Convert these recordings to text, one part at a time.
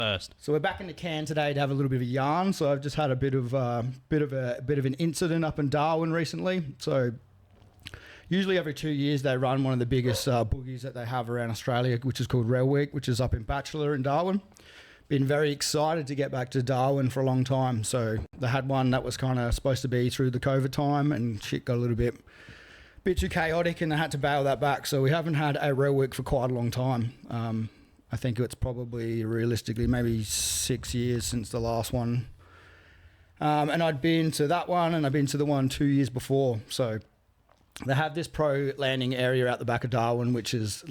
first. So we're back in the can today to have a little bit of a yarn. So I've just had a bit of an incident up in Darwin recently. So usually every 2 years they run one of the biggest boogies that they have around Australia, which is called Rail Week, which is up in Bachelor in Darwin. Been very excited to get back to Darwin for a long time. So they had one that was kind of supposed to be through the COVID time, and shit got a little bit too chaotic, and they had to bail that back. So we haven't had a Rail Week for quite a long time. I think it's probably realistically maybe 6 years since the last one. And I'd been to that one, and I've been to the one 2 years before. So they have this pro landing area out the back of Darwin, which is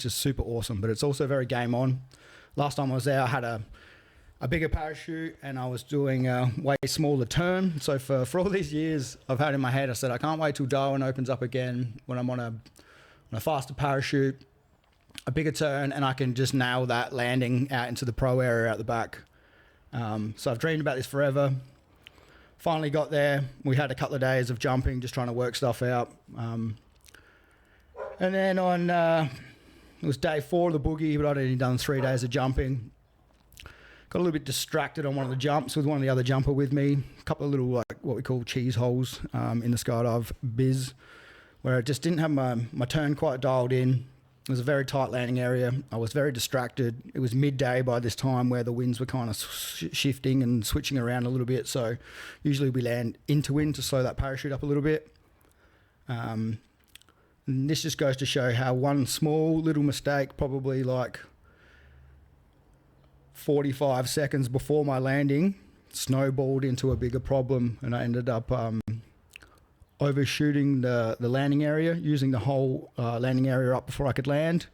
super awesome, but it's also very game on. Last time I was there, I had a bigger parachute, and I was doing a way smaller turn. So for all these years, I've had in my head, I said, I can't wait till Darwin opens up again when I'm on a faster parachute, a bigger turn, and I can just nail that landing out into the pro area out the back. So I've dreamed about this forever. Finally got there. We had a couple of days of jumping, just trying to work stuff out. And then it was day 4 of the boogie, but I'd only done 3 days of jumping. Got a little bit distracted on one of the jumps with one of the other jumper with me. A couple of little, like, what we call cheese holes in the skydive biz, where I just didn't have my turn quite dialed in. It was a very tight landing area. I was very distracted. It was midday by this time, where the winds were kind of shifting and switching around a little bit. So usually we land into wind to slow that parachute up a little bit. And this just goes to show how one small little mistake, probably like 45 seconds before my landing, snowballed into a bigger problem, and I ended up overshooting the landing area, using the whole landing area up before I could land,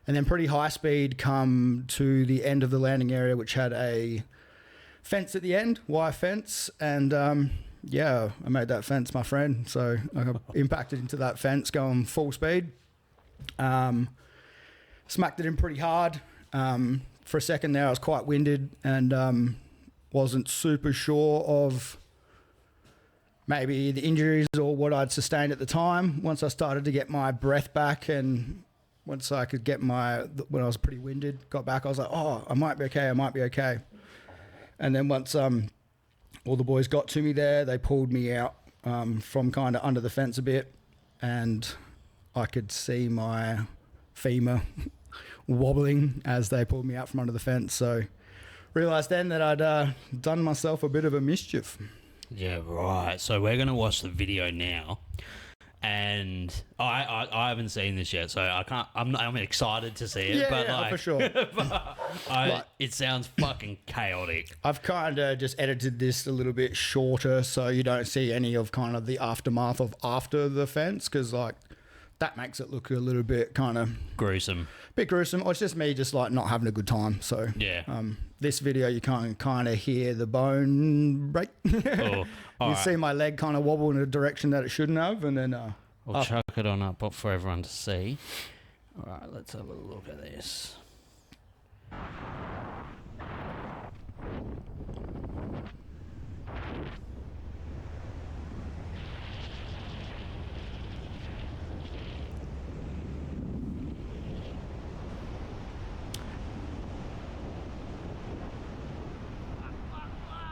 and then pretty high speed come to the end of the landing area, which had a fence at the end, wire fence, and I made that fence my friend. So I got impacted into that fence going full speed. Smacked it in pretty hard. For a second there, I was quite winded and wasn't super sure of maybe the injuries or what I'd sustained at the time. Once I started to get my breath back, and once I could get when I was pretty winded, got back, I was like, oh, I might be okay. And then once all the boys got to me there, they pulled me out from kind of under the fence a bit, and I could see my femur wobbling as they pulled me out from under the fence. So realised then that I'd done myself a bit of a mischief. Yeah, right. So we're going to watch the video now, and I haven't seen this yet, so I can't. I'm excited to see it, for sure. It sounds fucking chaotic. I've kind of just edited this a little bit shorter, so you don't see any of kind of the aftermath of after the fence, because like that makes it look a little bit kind of gruesome. Or it's just me just like not having a good time. So yeah. This video you can kind of hear the bone break. Oh, you see my leg kind of wobble in a direction that it shouldn't have, and then I'll chuck it on up for everyone to see. All right, let's have a look at this.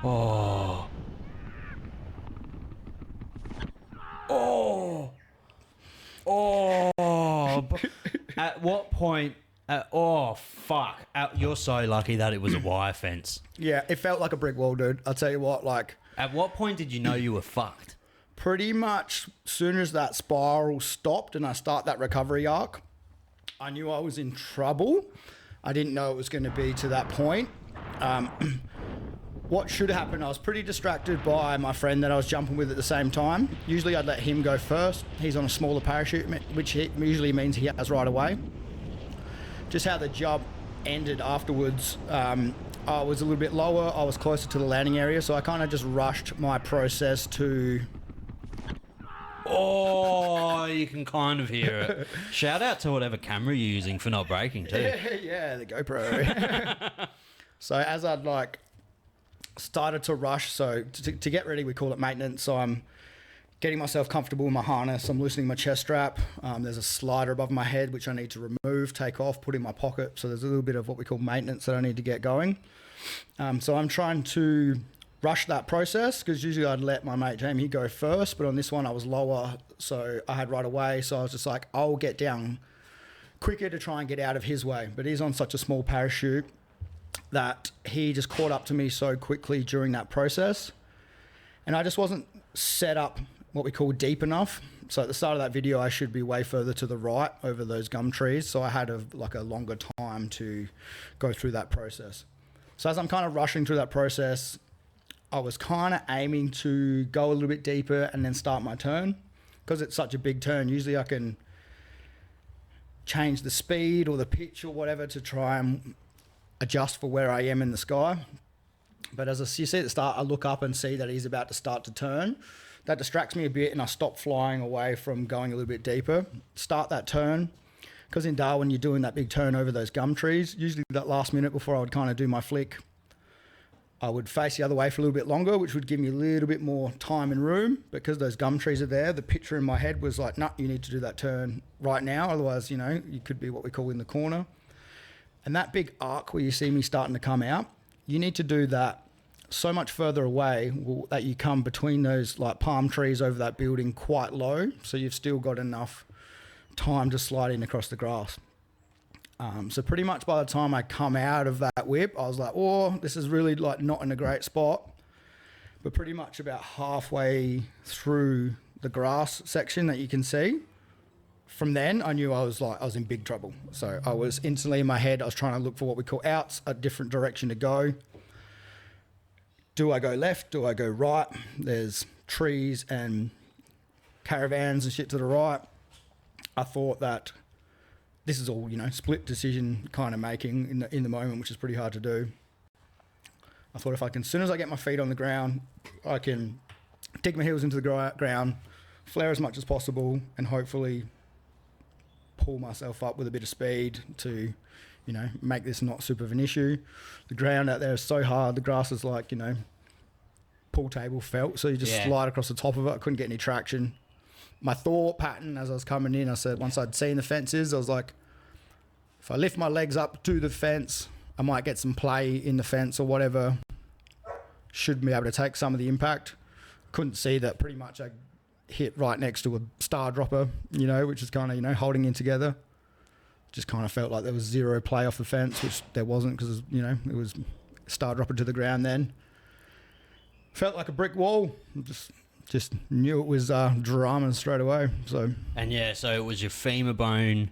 Oh. Oh. Oh. At what point? Oh, fuck. You're so lucky that it was a wire fence. Yeah, it felt like a brick wall, dude. I'll tell you what, like... At what point did you know you were fucked? Pretty much soon as that spiral stopped and I start that recovery arc, I knew I was in trouble. I didn't know it was going to be to that point. What should happen, I was pretty distracted by my friend that I was jumping with at the same time. Usually I'd let him go first. He's on a smaller parachute, which usually means he has right away. Just how the jump ended afterwards, I was a little bit lower. I was closer to the landing area, so I kind of just rushed my process to... Oh, you can kind of hear it. Shout out to whatever camera you're using for not breaking too. Yeah, the GoPro. So as I'd like... started to rush, so to get ready, we call it maintenance. So I'm getting myself comfortable in my harness. I'm loosening my chest strap. There's a slider above my head, which I need to remove, take off, put in my pocket. So there's a little bit of what we call maintenance that I need to get going. So I'm trying to rush that process, because usually I'd let my mate Jamie go first, but on this one I was lower, so I had right away. So I was just like, I'll get down quicker to try and get out of his way. But he's on such a small parachute that he just caught up to me so quickly during that process. And I just wasn't set up what we call deep enough. So at the start of that video, I should be way further to the right over those gum trees. So I had a longer time to go through that process. So as I'm kind of rushing through that process, I was kind of aiming to go a little bit deeper and then start my turn. Because it's such a big turn, usually I can change the speed or the pitch or whatever to try and adjust for where I am in the sky. But as you see at the start, I look up and see that he's about to start to turn. That distracts me a bit, and I stop flying away from going a little bit deeper. Start that turn. Because in Darwin, you're doing that big turn over those gum trees. Usually that last minute before I would kind of do my flick, I would face the other way for a little bit longer, which would give me a little bit more time and room. Because those gum trees are there, the picture in my head was like, nah, you need to do that turn right now. Otherwise, you could be what we call in the corner. And that big arc where you see me starting to come out, you need to do that so much further away that you come between those like palm trees over that building quite low. So you've still got enough time to slide in across the grass. So pretty much by the time I come out of that whip, I was like, oh, this is really like not in a great spot. But pretty much about halfway through the grass section that you can see, from then I knew I was in big trouble. So I was instantly in my head, I was trying to look for what we call outs, a different direction to go. Do I go left? Do I go right? There's trees and caravans and shit to the right. I thought that this is all, split decision kind of making in the moment, which is pretty hard to do. I thought as soon as I get my feet on the ground, I can dig my heels into the ground, flare as much as possible, and hopefully pull myself up with a bit of speed to, make this not super of an issue. The ground out there is so hard. The grass is like, pool table felt. So you just slide across the top of it. I couldn't get any traction. My thought pattern as I was coming in, I said, once I'd seen the fences, I was like, if I lift my legs up to the fence, I might get some play in the fence or whatever. Should be able to take some of the impact. Couldn't see that pretty much I hit right next to a star dropper, which is kind of, holding in together. Just kind of felt like there was zero play off the fence, which there wasn't because, it was star dropper to the ground then. Felt like a brick wall. Just knew it was drama straight away. So it was your femur bone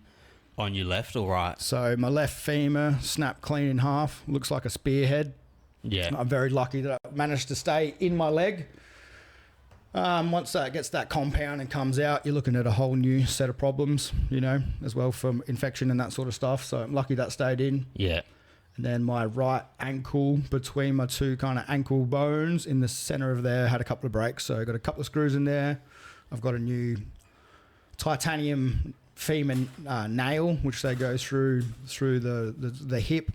on your left or right? So my left femur snapped clean in half. Looks like a spearhead. Yeah. I'm very lucky that I managed to stay in my leg. Once that gets that compound and comes out, you're looking at a whole new set of problems, as well from infection and that sort of stuff. So I'm lucky that stayed in. Yeah. And then my right ankle, between my two kind of ankle bones in the center of there, had a couple of breaks. So I got a couple of screws in there. I've got a new titanium femur nail, which they go through the hip,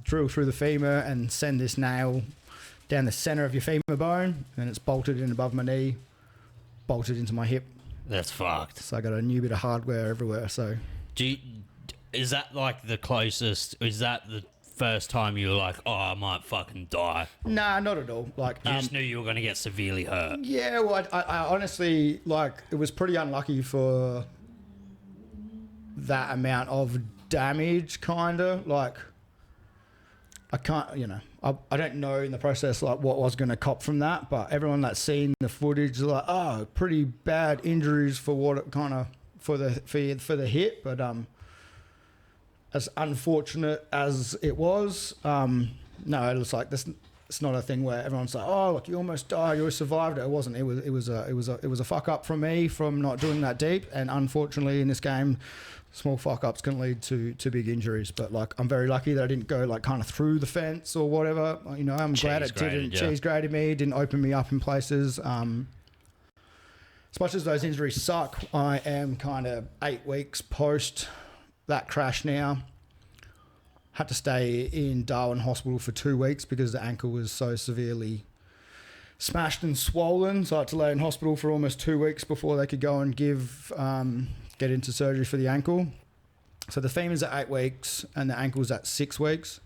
drill through the femur and send this nail down the center of your femur bone, and it's bolted in above my knee, bolted into my hip. That's fucked. So I got a new bit of hardware everywhere. So is that like the closest? Is that the first time you were like, oh, I might fucking die? Nah, not at all. Like you just knew you were going to get severely hurt. Yeah, well, I honestly, it was pretty unlucky for that amount of damage, kind of. I can't, I don't know in the process what was going to cop from that, but everyone that's seen the footage is like, oh, pretty bad injuries for what it kind of for the hit, but as unfortunate as it was, no, it was like this. It's not a thing where everyone's like, oh, look, you almost died, you survived it. It wasn't. It was a fuck up from me from not doing that deep, and unfortunately in this game, small fuck ups can lead to big injuries. But I'm very lucky that I didn't go kind of through the fence or whatever. I'm glad it didn't. Cheese grated me, didn't open me up in places. As much as those injuries suck, I am kind of 8 weeks post that crash now. Had to stay in Darwin Hospital for 2 weeks because the ankle was so severely smashed and swollen, so I had to lay in hospital for almost 2 weeks before they could go and get into surgery for the ankle. So the femur's at 8 weeks and the ankle's at 6 weeks.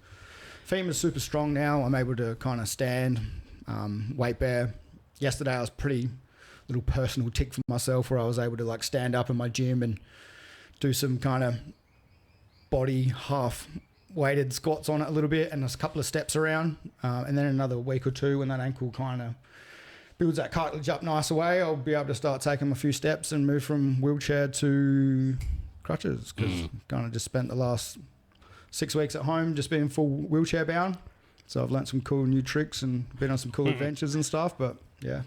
Femur's super strong now. I'm able to kind of stand, weight bear. Yesterday I was pretty little personal tick for myself where I was able to like stand up in my gym and do some kind of body half weighted squats on it a little bit and a couple of steps around. And then another week or two when that ankle kind of builds that cartilage up nice away, I'll be able to start taking a few steps and move from wheelchair to crutches because kind of just spent the last 6 weeks at home just being full wheelchair bound. So I've learnt some cool new tricks and been on some cool adventures and stuff. But yeah,